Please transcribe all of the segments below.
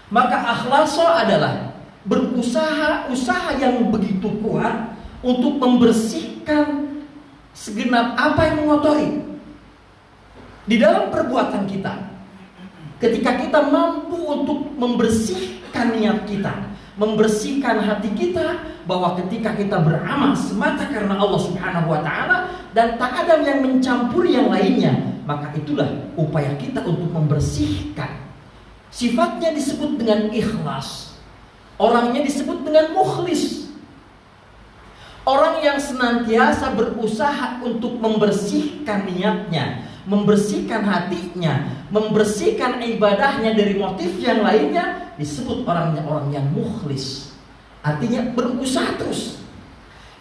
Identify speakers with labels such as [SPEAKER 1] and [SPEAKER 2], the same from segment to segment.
[SPEAKER 1] Maka akhlaso adalah usaha yang begitu kuat untuk membersihkan segenap apa yang mengotori di dalam perbuatan kita. Ketika kita mampu untuk membersihkan niat kita, membersihkan hati kita, bahwa ketika kita beramal semata karena Allah Subhanahu wa ta'ala dan tak ada yang mencampuri yang lainnya, maka itulah upaya kita untuk membersihkan. Sifatnya disebut dengan ikhlas, orangnya disebut dengan mukhlis. Orang yang senantiasa berusaha untuk membersihkan niatnya, membersihkan hatinya, membersihkan ibadahnya dari motif yang lainnya, disebut orang yang mukhlis. Artinya berusaha terus.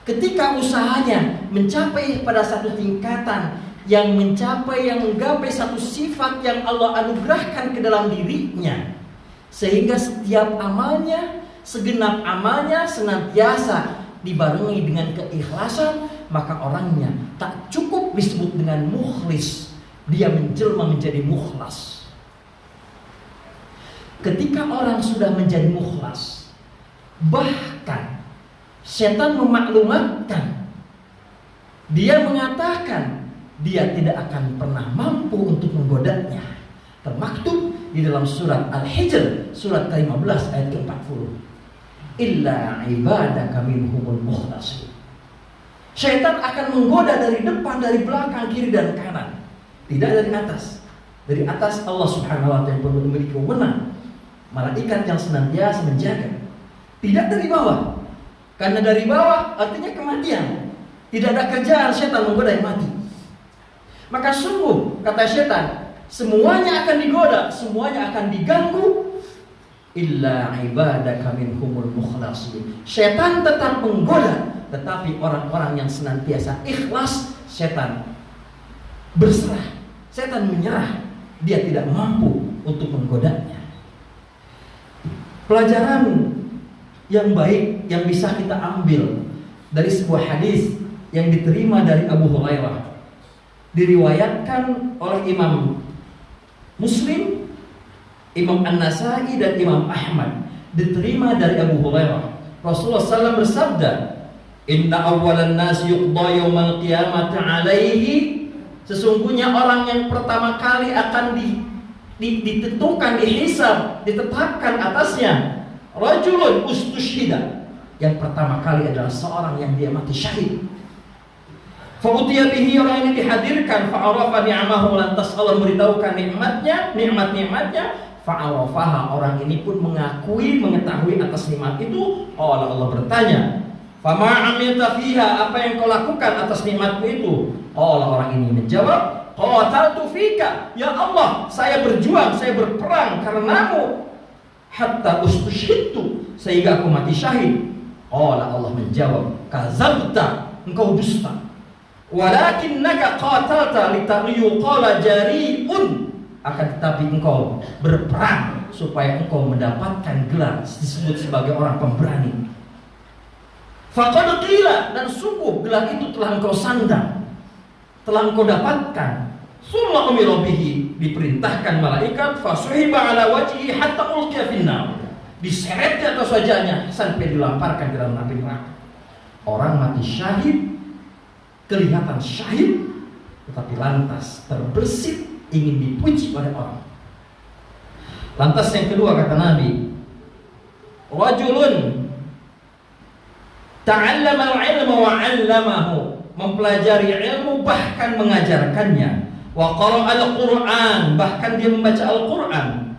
[SPEAKER 1] Ketika usahanya mencapai pada satu tingkatan yang menggapai satu sifat yang Allah anugerahkan ke dalam dirinya, sehingga setiap amalnya, segenap amalnya senantiasa dibarengi dengan keikhlasan, maka orangnya tak cukup disebut dengan mukhlis, dia menjelma menjadi mukhlas. Ketika orang sudah menjadi mukhlas, bahkan setan memaklumatkan, dia mengatakan dia tidak akan pernah mampu untuk menggodanya. Termaktub di dalam surat Al-Hijr, surat ke-15 ayat ke-40. Illa ibadaka minhumul mukhlasin. Syaitan akan menggoda dari depan, dari belakang, kiri dan kanan. Tidak dari atas. Dari atas Allah Subhanahu wa ta'ala yang memiliki wewenang, malaikat yang senantiasa menjaga. Tidak dari bawah. Karena dari bawah artinya kematian. Tidak ada kerjaan syaitan menggoda yang mati. Maka sungguh kata syaitan, semuanya akan digoda, semuanya akan diganggu, illa ibadaka minhumul mukhlasin. Syaitan tetap menggoda, tetapi orang-orang yang senantiasa ikhlas, syaitan berserah, syaitan menyerah. Dia tidak mampu untuk menggodanya. Pelajaran yang baik yang bisa kita ambil dari sebuah hadis yang diterima dari Abu Hurairah, diriwayatkan oleh Imam Muslim, Imam An-Nasai dan Imam Ahmad, diterima dari Abu Hurairah. Rasulullah SAW bersabda, Inna awalan nas yuqda yawmal qiyamati alaihi. Sesungguhnya orang yang pertama kali akan ditentukan, dihisab, ditetapkan atasnya, rajulun ustushhida. Yang pertama kali adalah seorang yang dia mati syahid. Fa'utiya bihi, orang ini dihadirkan, fa'arafa ni'amahu, lantas Allah memberitahukan nikmat-nikmatnya. Fa'arafaha, orang ini pun mengakui, mengetahui atas nikmat itu. Allah bertanya, fama amilta fiha, apa yang kau lakukan atas nikmatmu itu? Orang ini menjawab, qataltu fika, ya Allah, saya berjuang, saya berperang karenamu, hatta ustushhidtu, sehingga aku mati syahid. Allah menjawab, kazabta, engkau dusta. Walakinnaka qatalta litaqiyuqala jari'un, akan tetapi engkau berperang supaya engkau mendapatkan gelar disebut sebagai orang pemberani. Faqad qila, dan sungguh gelar itu telah engkau sandang, telah engkau dapatkan. Summa umira bihi, diperintahkan malaikat, fasuhiba ala wajhihi hatta ulqiya finnar, diseret di atas wajahnya sampai dilamparkan ke dalam api neraka. Orang mati syahid, kelihatan syahid, tetapi lantas terbersit, ingin dipuji oleh orang. Lantas yang kedua kata Nabi, rajulun ta'allama al-ilma wa 'allamahu, mempelajari ilmu bahkan mengajarkannya. Wa qara'a al-Qur'an, bahkan dia membaca Al-Qur'an.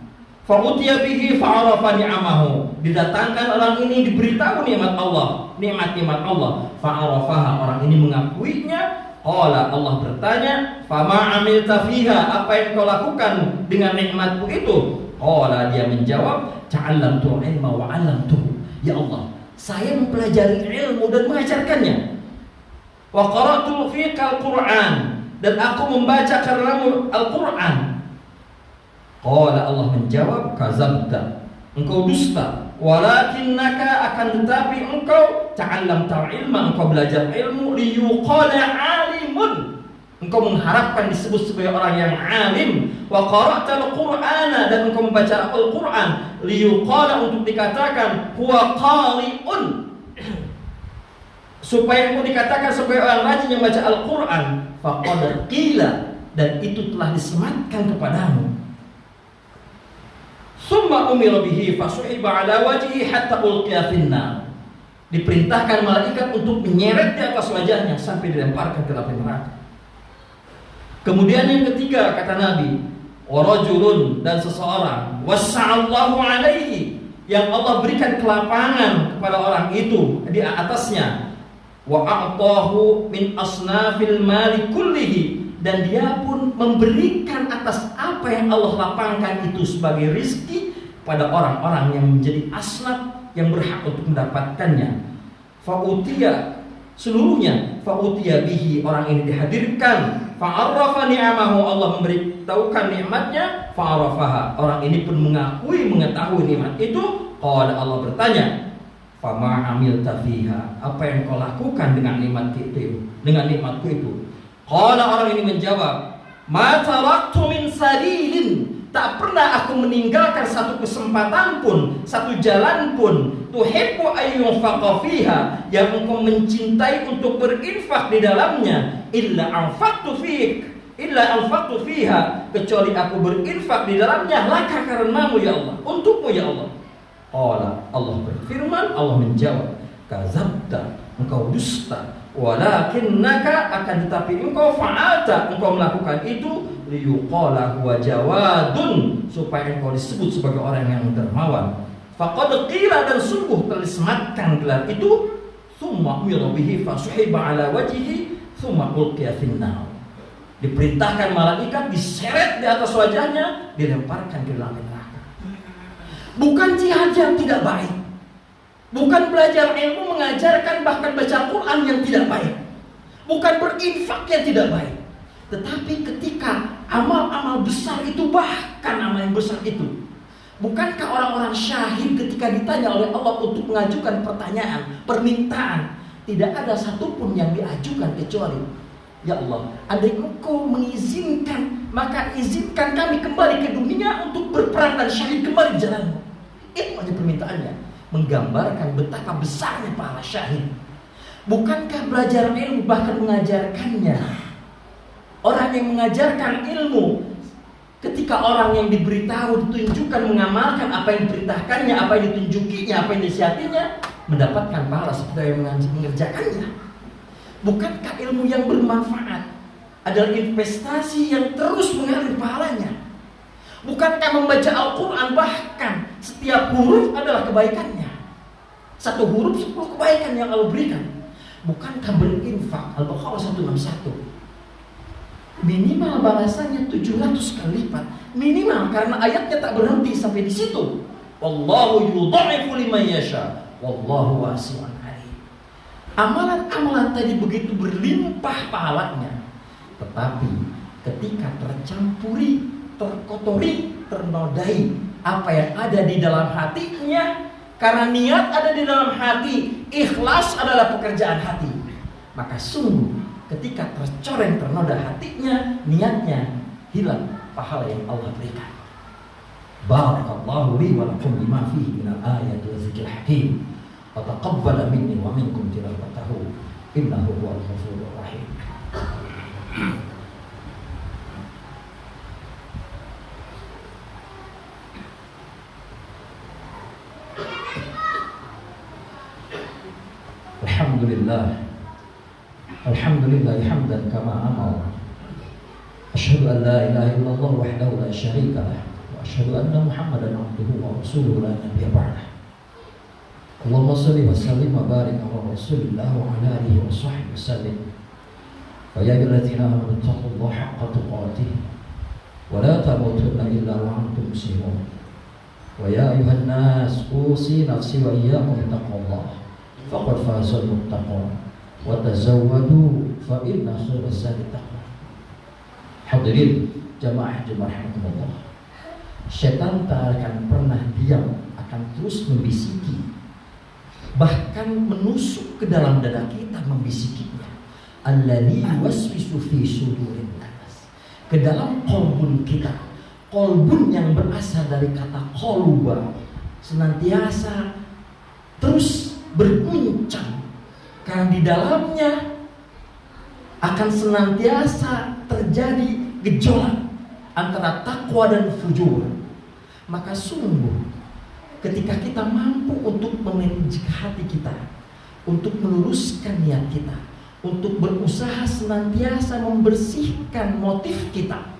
[SPEAKER 1] Fa'utiya bihi fa'arafa ni'amahu, didatangkan orang ini, diberitahu nikmat Allah, nikmat-nikmat Allah. Fa'arafaha, orang ini mengakuinya. Allah bertanya, fama amilta fiha, apa yang kau lakukan dengan nikmatmu itu? Dia menjawab, ta'allamtu ilma wa 'allamtuhu, ya Allah, saya mempelajari ilmu dan mengajarkannya. Wa qara'tu fika al-Qur'an, dan aku membaca karenamu Al-Qur'an. Allah menjawab, kazabta, engkau dusta. Walakinnaka, akan tetapi engkau ta'allamta ilma, engkau belajar ilmu, liyuqala alimun, engkau mengharapkan disebut sebagai orang yang alim, wa qara'tal Qur'ana, dan engkau membaca Al-Qur'an, liyuqala, untuk dikatakan huwa qari'un, supaya engkau dikatakan sebagai orang rajin yang baca Al-Qur'an, faqad qila, dan itu telah disematkan kepadamu. Summa umira bihi fasuhiba ala wajhihi hatta ulqiya finnar. Diperintahkan malaikat untuk menyeret di atas wajahnya sampai dilemparkan ke dalam neraka. Kemudian yang ketiga, kata Nabi, warajulun, dan seseorang, wassa'allahu alaihi, yang Allah berikan kelapangan kepada orang itu di atasnya, wa a'tahu min asnafil mali kullihi, dan dia pun memberikan atas apa yang Allah lapangkan itu sebagai rizki pada orang-orang yang menjadi asnaf, yang berhak untuk mendapatkannya. Fa'utiya, seluruhnya, fa'utiya bihi, orang ini dihadirkan, fa'arrafa ni'amahu, Allah memberitahukan nikmatnya, fa'arrafaha, orang ini pun mengetahui nikmat itu. Qala, Allah bertanya, fama amilta fiha, apa yang kau lakukan dengan nikmatku itu? Qala, orang ini menjawab, ma taraktu min sabilin, tak pernah aku meninggalkan satu kesempatan pun, satu jalan pun, tuhibbu ayyunfaqa fiha, yang engkau mencintai untuk berinfak di dalamnya, illa anfaqtu fiha, kecuali aku berinfak di dalamnya laka, karenamu ya Allah, untukmu ya Allah. Allah berfirman, Allah menjawab, kazabta, engkau dusta, walakinnaka, akan tetapi engkau fa'alta, engkau melakukan itu, liyuqala huwa jawadun, supaya engkau disebut sebagai orang yang dermawan. Faqad qila, dan sungguh telah disematkan gelar itu, thumma umira bihi fasuhiba ala wajhihi thumma ulqiya finnar. Diperintahkan malaikat diseret di atas wajahnya, dilemparkan ke dalam neraka. Bukan jihad yang tidak baik, bukan belajar ilmu, mengajarkan, bahkan baca Quran yang tidak baik, bukan berinfak yang tidak baik, tetapi ketika amal-amal besar itu, bahkan amal yang besar itu, bukankah orang-orang syahid ketika ditanya oleh Allah untuk mengajukan pertanyaan, permintaan, tidak ada satupun yang diajukan kecuali, ya Allah, andai engkau mengizinkan, maka izinkan kami kembali ke dunia untuk berperang dan syahid kembali di jalanmu. Itu hanya permintaannya, menggambarkan betapa besarnya pahala syahid. Bukankah belajar ilmu, bahkan mengajarkannya, orang yang mengajarkan ilmu, ketika orang yang diberitahu, ditunjukkan mengamalkan apa yang diperintahkannya, apa yang ditunjukinya, apa yang disihatinya, mendapatkan pahala seperti yang mengerjakannya. Bukankah ilmu yang bermanfaat adalah investasi yang terus mengalir pahalanya? Bukankah membaca Al-Quran, bahkan setiap huruf adalah kebaikannya, satu huruf 10 kebaikan yang Allah berikan? Bukankah berinfak, Al-Baqarah 161, minimal balasannya 700 kali lipat, minimal, karena ayatnya tak berhenti sampai di situ. Wallahu yudha'ifu liman yasha, wallahu wasi'un alim. Amalan-amalan tadi begitu berlimpah pahalanya, tetapi ketika tercampuri, terkotori, ternodai apa yang ada di dalam hatinya, karena niat ada di dalam hati, ikhlas adalah pekerjaan hati, maka sungguh ketika tercoreng, ternoda hatinya, niatnya hilang pahala yang Allah berikan. Barakallahu li wa lakum bima fihi minal ayati wa zikril hakim, wa taqabbala minni wa minkum tilawatahu, innahu huwal ghafurur rahim. Alhamdulillah hamdan kama amara. Asyhadu an la ilaha illallah wahdahu la syarika lah, wa asyhadu anna Muhammadan abduhu wa rasuluhu la nabiyya ba'dah. Allahumma shalli wa sallim wa barik ala Rasulillah wa ala alihi wa sahbihi wasallim. Wa ya ayyuhallazina amanu taqullaha haqqa tuqatih wa la tamutunna illa wa antum muslimun. Wa ya ayyuhan nas usi nafsi wa iyyakum bittaqwallah. Faqad fazal muttaqun wa tazawwadu fa inna khairaz zadi taqwa. Hadirin jamaah rahimakumullah. Setan tak akan pernah diam, akan terus membisiki, bahkan menusuk ke dalam dada kita, membisikinya alladzi yuwaswisu fi sudurin nas. Ke dalam qalbun kita. Qalbun yang berasal dari kata qalba, senantiasa terus berguncang, karena di dalamnya akan senantiasa terjadi gejolak antara takwa dan fujur. Maka sungguh ketika kita mampu untuk memanage hati kita, untuk meluruskan niat kita, untuk berusaha senantiasa membersihkan motif kita.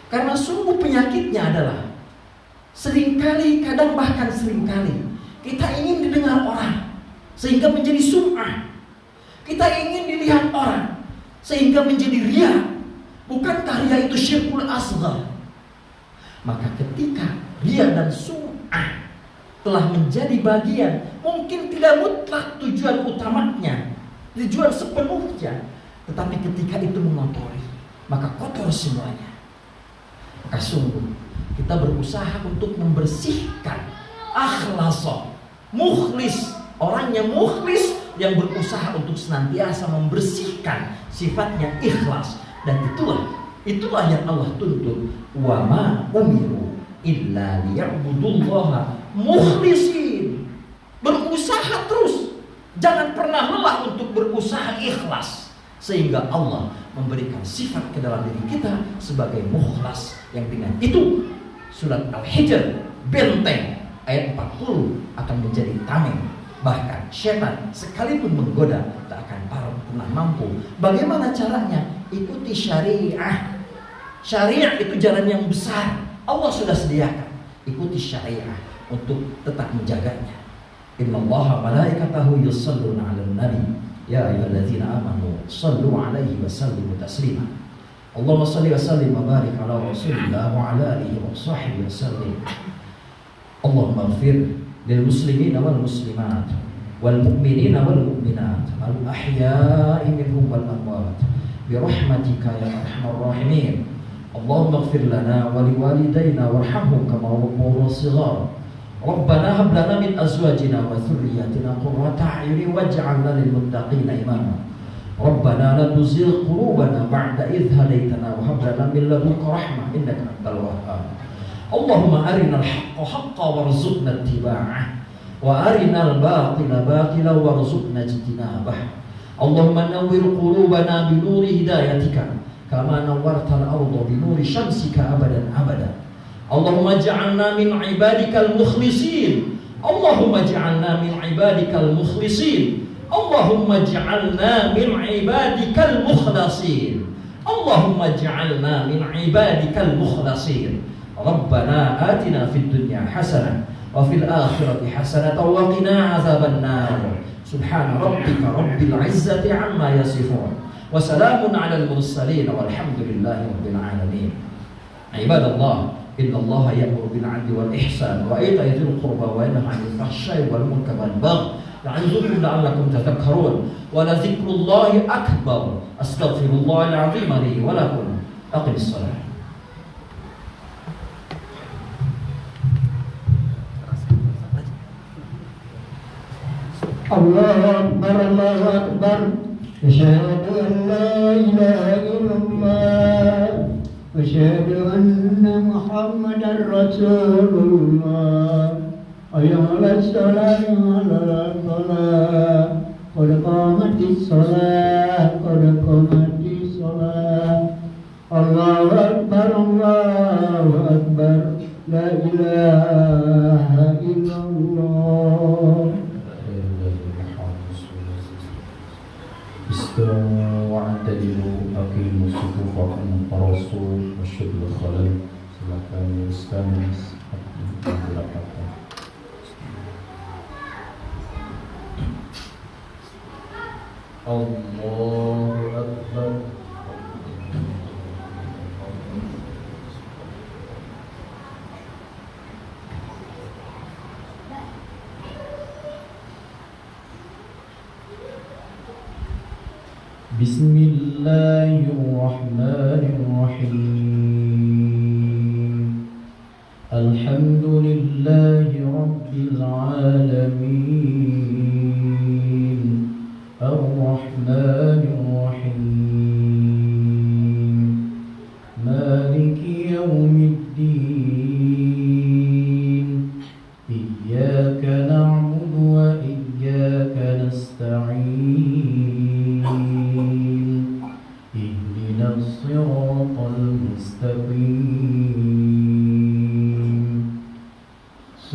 [SPEAKER 1] Karena sungguh penyakitnya adalah seringkali, kadang bahkan seringkali kita ingin didengar orang sehingga menjadi sum'ah. Kita ingin dilihat orang sehingga menjadi riya. Bukankah riya itu syirkul asghar? Maka ketika riya dan sum'ah telah menjadi bagian, mungkin tidak mutlak tujuan utamanya, tujuan sepenuhnya, tetapi ketika itu mengotori, maka kotor semuanya. Maka sungguh kita berusaha untuk membersihkan akhlasa, mukhlis, orangnya mukhlis yang berusaha untuk senantiasa membersihkan sifatnya ikhlas. Dan itulah yang Allah tuntut, wa ma umiru illa liya'budullaha mukhlisin. Berusaha terus, jangan pernah lelah untuk berusaha ikhlas, sehingga Allah memberikan sifat ke dalam diri kita sebagai mukhlas, yang dengan itu surat Al-Hijr benteng ayat 40 akan menjadi tameng. Bahkan setan sekalipun menggoda tak akan pernah mampu. Bagaimana caranya? Ikuti syariah. Syariah itu jalan yang besar, Allah sudah sediakan. Ikuti syariah untuk tetap menjaganya. Innallaha malaikatahu yusalluna 'alan nabi ya ayyuhalladzina amanu shallu 'alaihi wa sallimu taslima. Allahumma shalli wa sallim wa barik ala rasulillah wa ala alihi wa sahbihi wa sallim. Allahumma ighfir lil muslimina wal muslimat wal mu'minina wal mu'minat al ahya'i minhum wal amwat bi rahmatika ya arhamar rahimin. Allahumma ighfir lana wa liwalidayna warhamhum kama rabbuna shighar. Rabbana hab lana min azwajina wa dhurriyyatina qurrata a'yunin waj'alna lil muttaqina imama. Rabbana la tuzigh qulubana ba'da idh hadaytana wa hab lana min ladunka rahmah innaka antal wahhab. Allahumma arinal haqqa haqqan warzuqna ittiba'ah wa arinal batila batilan warzuqna ijtinabah. Allahumma nawwir qulubana bi nuri hidayatika kama nawwartal arda bi nuri syamsika abadan abada. Allahumma ij'alna min ibadikal mukhlisin. Allahumma ij'alna min ibadikal mukhlisin. Allahumma ij'alna min ibadikal mukhlasin. Allahumma ij'alna min ibadikal mukhlasin. Rabbana atina fid dunya hasanah wa fil akhirati hasanah wa qina azabannar. Subhana rabbika rabbil izzati amma yasifun wa salamun 'alal mursalin walhamdulillahi rabbil alamin. Ibadallah, innallaha ya'muru bil 'adli wal ihsan wa ita'i dzil qurba wa yanha 'anil fahsya'i wal munkari wal baghi ya'izukum la'allakum tadhakkarun wa la dzikrullahi akbar. Astaghfirullahal 'azim li wa lakum. Aqimis shalah.
[SPEAKER 2] Allahu Akbar, Allahu Akbar. Asyhadu an la ilaha illallah wa asyhadu anna Muhammadar Rasulullah. Hayya 'alas shalah, hayya 'alal falah. Qad qamatis shalah, qad qamatis shalah. Allahu Akbar, Allahu Akbar. La ilaha illallah.
[SPEAKER 3] Wa'tadilu aqimu sufufakum farasul wasyadul khalal. Silakan luruskan dirapatkan. Allahu Akbar. Bismillahirrahmanirrahim. Alhamdulillahi rabbil alamin. Ar-Rahmanir Rahim.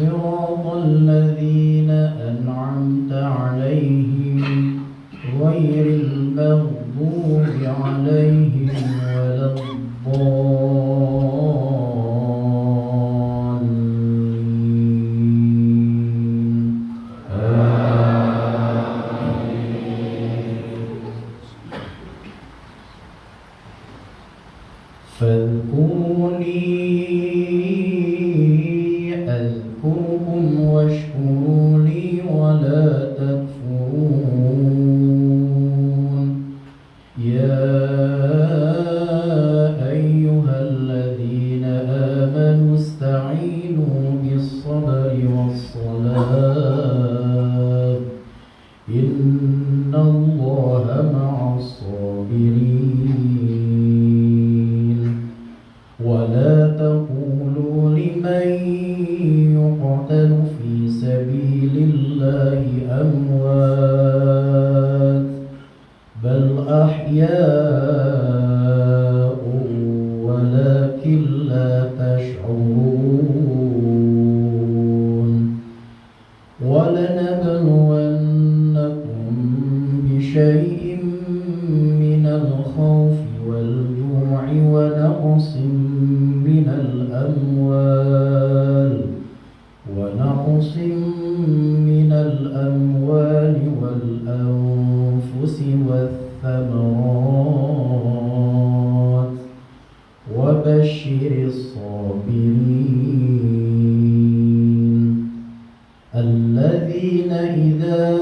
[SPEAKER 3] صراط الذين أنعمت عليهم غير المغضوب عليهم ولا الضالين فاذكروني أذكركم واشكروا لي ولا تكفرون يا أيها الذين آمنوا استعينوا بالصبر والصلاة إن الله مع الصابرين ولا تقولوا لمن يقتل في سبيل الله أموات بل أحياء ولكن لا تشعرون ولنبلونكم بشيء من الخوف والجوع ونقص من الأموال والأنفس والثمرات وبشر الصابرين الذين إذا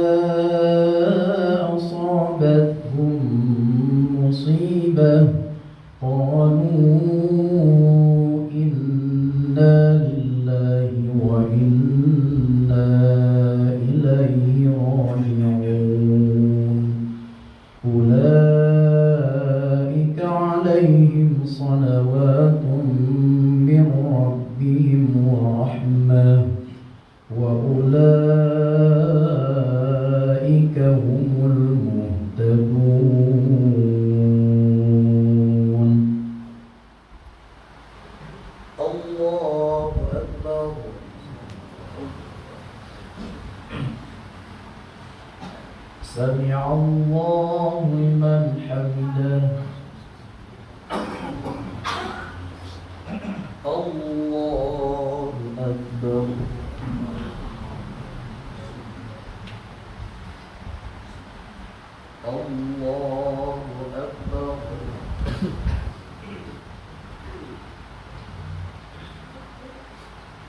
[SPEAKER 3] أصابتهم مصيبة قالوا إنا لله وإنا إليه راجعون أولئك عليهم صلوات من ربهم ورحمة وأولئك هم المهتدون الله أكبر سمع الله لمن حمده الله أكبر الله أكبر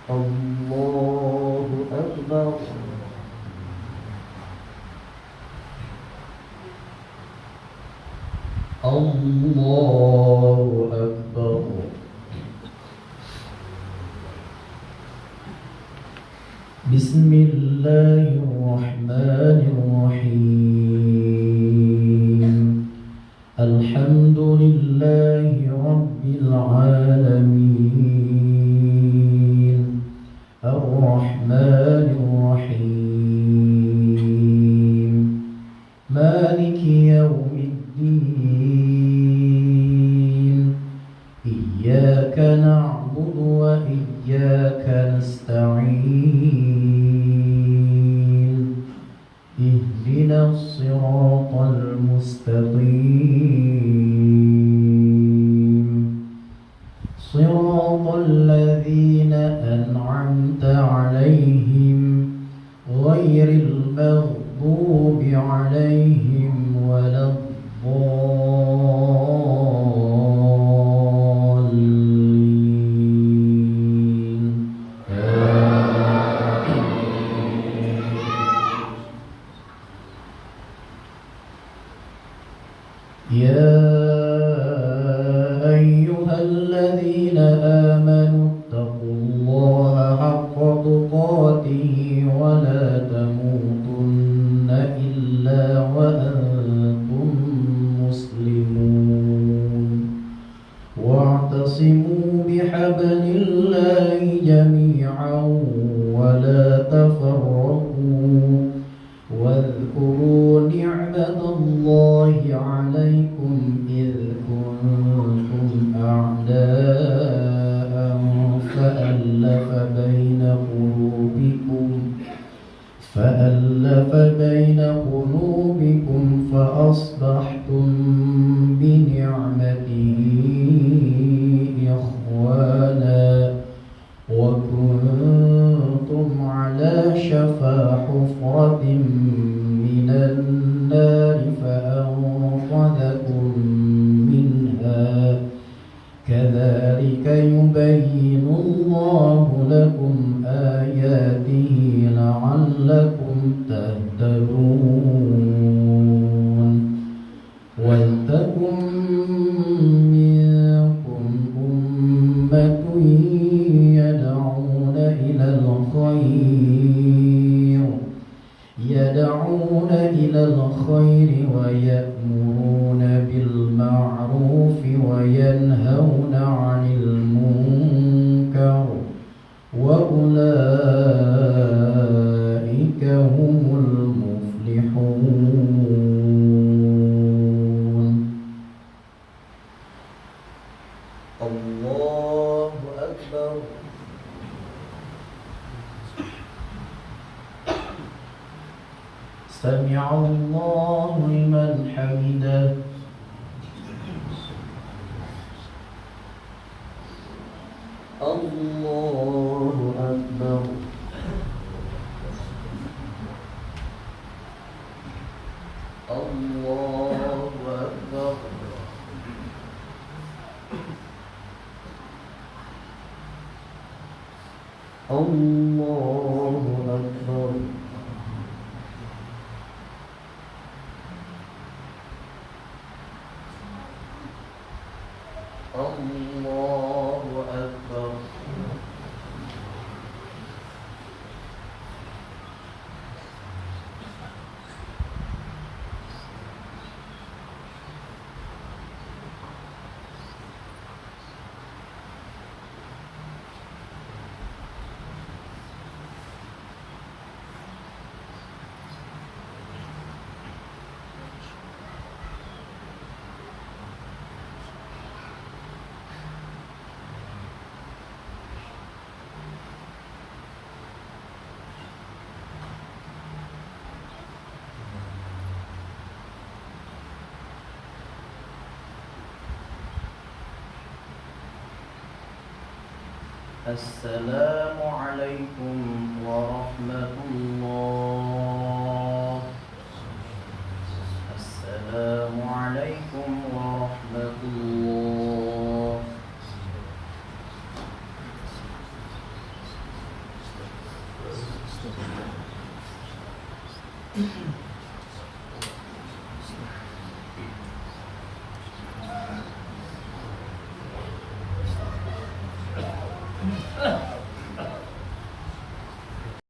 [SPEAKER 3] الله أكبر الله أكبر بسم الله الرحمن الرحيم الحمد لله رب العالمين الرحمن الرحيم مالك يوم الدين إياك نعبد وإياك نستعين اهدنا الصراط المستقيم صراط الذين أنعمت عليهم غير المغضوب عليهم ولا الضالين يا أيها الذين آمنوا اتقوا الله حق تقاته ولا تموتن إلا وأنتم مسلمون واعتصموا بحبل الله جميعا ولا تفرقوا واذكروا نعمة الله عليكم إذ كنتم أعداء فألف بين بين قلوبكم فأصبحتم بنعمته إخوانا وكنتم على شفا حفرة من النار فأنقذكم منها كذلك يبين الله لكم آياته لعلكم تهتدون ولتكن منكم أمة يدعون إلى الخير ويأمرون بالمعروف وينهون عن المنكر وأولئك هم المفلحون. الله أكبر. سمع الله لمن حمده. الله أكبر. الله أكبر. الله أكبر. الله أكبر. السلام عليكم ورحمة الله. السلام عليكم ورحمة الله.